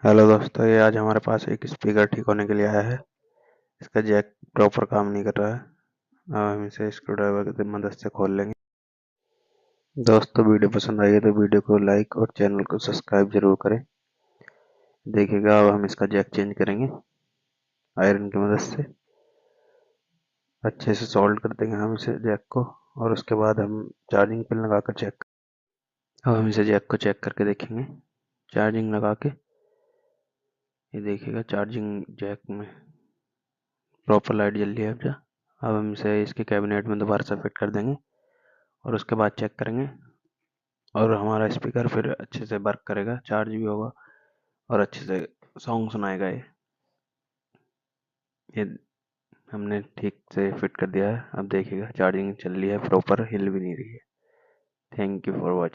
Hello दोस्तों, ये आज हमारे पास एक स्पीकर ठीक होने के लिए आया है। इसका जैक प्रॉपर काम नहीं कर रहा है। अब हम इसे स्क्रू ड्राइवर की मदद से खोल लेंगे। दोस्तों, वीडियो पसंद आई है तो वीडियो को लाइक और चैनल को सब्सक्राइब जरूर करें। देखिएगा, अब हम इसका जैक चेंज करेंगे आयरन की मदद से। अच्छे से सोल्ड कर देंगे हम इसे जैक को, और उसके बाद हम चार्जिंग पिन लगाकर चेक। अब हम इसे जैक को चेक करके देखेंगे चार्जिंग लगा के। ये देखिएगा, चार्जिंग जैक में प्रॉपर लाइट जल रही है। अब हम इसे इसके कैबिनेट में दोबारा से फिट कर देंगे और उसके बाद चेक करेंगे, और हमारा स्पीकर फिर अच्छे से वर्क करेगा, चार्ज भी होगा और अच्छे से सॉन्ग सुनाएगा। ये हमने ठीक से फिट कर दिया है। अब देखिएगा, चार्जिंग चल रही है प्रॉपर, हिल भी नहीं रही है। Thank you for watching.